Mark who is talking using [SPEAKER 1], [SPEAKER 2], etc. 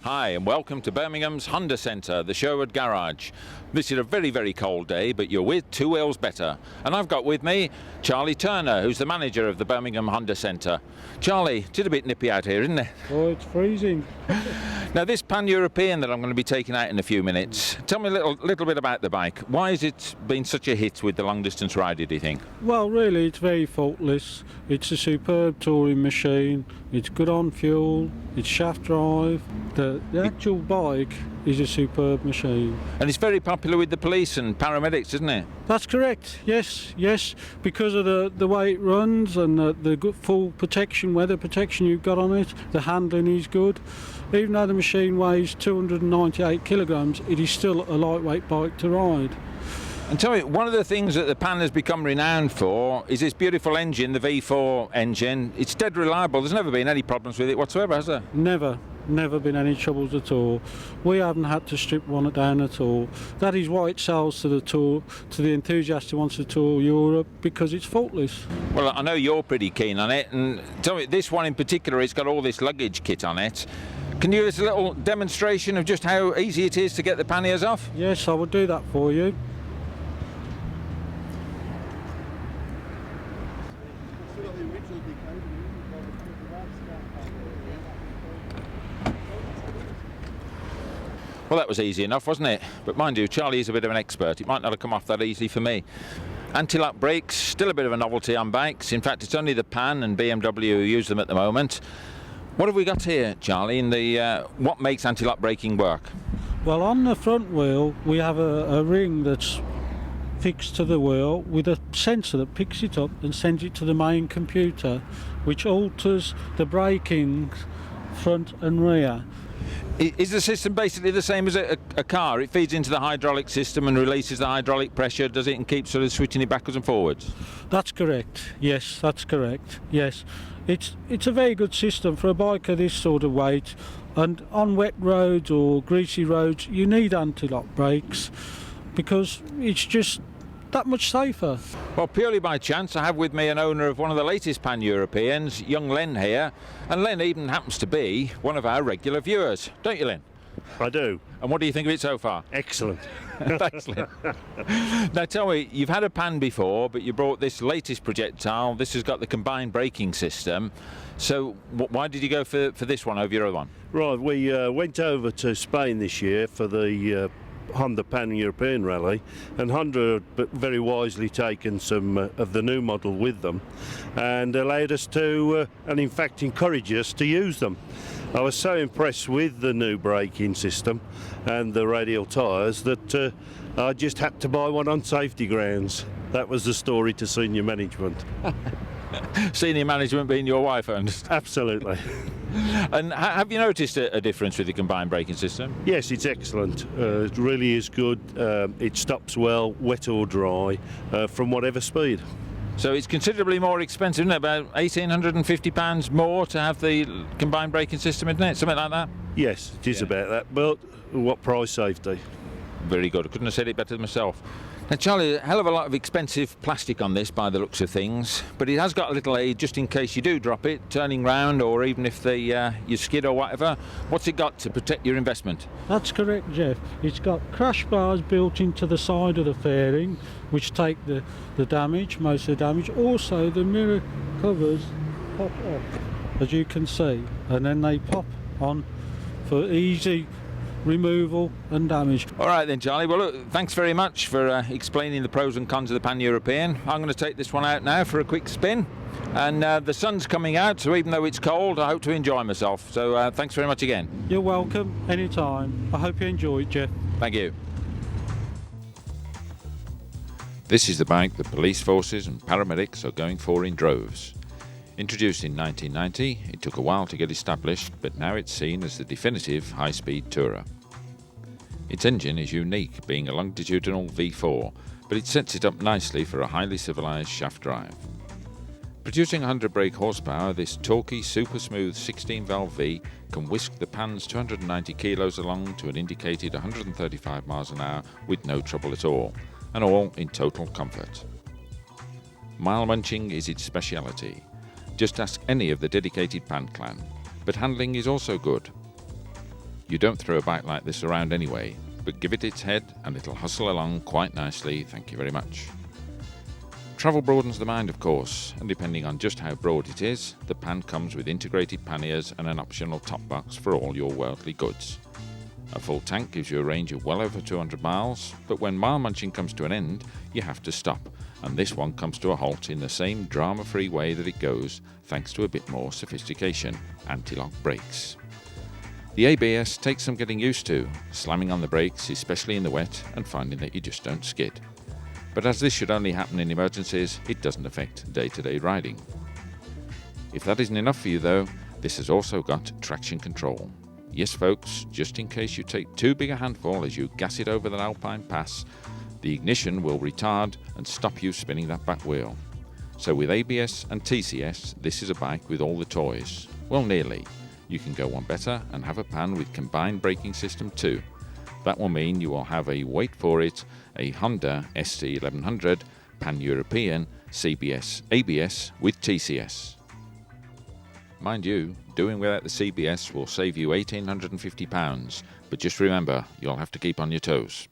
[SPEAKER 1] Hi and welcome to Birmingham's Honda Centre, the Sherwood Garage. This is a very, very cold day, but you're with Two Wheels Better. And I've got with me Charlie Turner, who's the manager of the Birmingham Honda Centre. Charlie, it's a bit nippy out here, isn't it?
[SPEAKER 2] Oh, it's freezing.
[SPEAKER 1] Now this Pan-European that I'm going to be taking out in a few minutes, tell me a little bit about the bike. Why has it been such a hit with the long distance rider, do you think?
[SPEAKER 2] Well, really, it's very faultless. It's a superb touring machine. It's good on fuel. It's shaft drive. The actual bike is a superb machine.
[SPEAKER 1] And it's very popular with the police and paramedics, isn't it?
[SPEAKER 2] That's correct, yes, because of the way it runs and the good full protection, weather protection you've got on it. The handling is good. Even though the machine weighs 298 kilograms, it is still a lightweight bike to ride.
[SPEAKER 1] And tell me, one of the things that the Pan has become renowned for is this beautiful engine, the V4 engine. It's dead reliable. There's never been any problems with it whatsoever, has there?
[SPEAKER 2] Never been any troubles at all. We haven't had to strip one down at all. That is why it sells to the enthusiast who wants to tour Europe, because it's faultless.
[SPEAKER 1] Well, I know you're pretty keen on it, and tell me, this one in particular, it's got all this luggage kit on it. Can you give us a little demonstration of just how easy it is to get the panniers off?
[SPEAKER 2] Yes, I will do that for you.
[SPEAKER 1] Well, that was easy enough, wasn't it? But mind you, Charlie is a bit of an expert. It might not have come off that easily for me. Anti-lock brakes, still a bit of a novelty on bikes. In fact, it's only the Pan and BMW who use them at the moment. What have we got here, Charlie, in the what makes anti-lock braking work?
[SPEAKER 2] Well, on the front wheel, we have a ring that's fixed to the wheel with a sensor that picks it up and sends it to the main computer, which alters the braking front and rear.
[SPEAKER 1] Is the system basically the same as a car? It feeds into the hydraulic system and releases the hydraulic pressure, does it, and keeps sort of switching it backwards and forwards?
[SPEAKER 2] That's correct. Yes, that's correct. Yes. It's a very good system for a bike of this sort of weight, and on wet roads or greasy roads you need anti-lock brakes because it's just that much safer.
[SPEAKER 1] Well, purely by chance, I have with me an owner of one of the latest Pan-Europeans, young Len here, and Len even happens to be one of our regular viewers, don't you, Len?
[SPEAKER 3] I do.
[SPEAKER 1] And what do you think of it so far?
[SPEAKER 3] Excellent.
[SPEAKER 1] Excellent. Now tell me, you've had a Pan before, but you brought this latest projectile. This has got the combined braking system. So why did you go for this one over your other one?
[SPEAKER 3] Right, we went over to Spain this year for the Honda Pan-European Rally, and Honda had very wisely taken some of the new model with them and allowed us to, and in fact encouraged us to use them. I was so impressed with the new braking system and the radial tyres that I just had to buy one on safety grounds. That was the story to senior management.
[SPEAKER 1] Senior management being your wife, I understand.
[SPEAKER 3] Absolutely.
[SPEAKER 1] And have you noticed a difference with the combined braking system?
[SPEAKER 3] Yes, it's excellent. It really is good. It stops well, wet or dry, from whatever speed.
[SPEAKER 1] So it's considerably more expensive, isn't it? About £1,850 more to have the combined braking system, isn't it? Something like that?
[SPEAKER 3] Yes, it is about that. But what price safety?
[SPEAKER 1] Very good. I couldn't have said it better than myself. Now, Charlie, a hell of a lot of expensive plastic on this by the looks of things, but it has got a little aid just in case you do drop it, turning round, or even if you skid or whatever. What's it got to protect your investment?
[SPEAKER 2] That's correct, Jeff. It's got crash bars built into the side of the fairing, which take the damage, most of the damage. Also, the mirror covers pop off, as you can see, and then they pop on for easy removal and damage.
[SPEAKER 1] All right then, Charlie. Well, look, thanks very much for explaining the pros and cons of the Pan-European. I'm going to take this one out now for a quick spin, and the sun's coming out, so even though it's cold, I hope to enjoy myself. So thanks very much again.
[SPEAKER 2] You're welcome, anytime. I hope you enjoy it, Jeff.
[SPEAKER 1] Thank you. This is the bike the police forces and paramedics are going for in droves. Introduced in 1990, it took a while to get established, but now it's seen as the definitive high-speed tourer. Its engine is unique, being a longitudinal V4, but it sets it up nicely for a highly civilized shaft drive. Producing 100 brake horsepower, this torquey, super smooth 16-valve V can whisk the Pan's 290 kilos along to an indicated 135 miles an hour with no trouble at all, and all in total comfort. Mile munching is its speciality. Just ask any of the dedicated Pan clan, but handling is also good. You don't throw a bike like this around anyway, but give it its head and it'll hustle along quite nicely, thank you very much. Travel broadens the mind, of course, and depending on just how broad it is, the pan comes with integrated panniers and an optional top box for all your worldly goods. A full tank gives you a range of well over 200 miles, but when mile munching comes to an end, you have to stop, and this one comes to a halt in the same drama-free way that it goes, thanks to a bit more sophistication: anti-lock brakes. The ABS takes some getting used to, slamming on the brakes, especially in the wet, and finding that you just don't skid. But as this should only happen in emergencies, it doesn't affect day-to-day riding. If that isn't enough for you though, this has also got traction control. Yes folks, just in case you take too big a handful as you gas it over the Alpine Pass, the ignition will retard and stop you spinning that back wheel. So with ABS and TCS, this is a bike with all the toys. Well, nearly. You can go one better and have a pan with combined braking system too. That will mean you will have a, wait for it, a Honda ST1100 Pan-European CBS ABS with TCS. Mind you, doing without the CBS will save you £1,850, but just remember, you'll have to keep on your toes.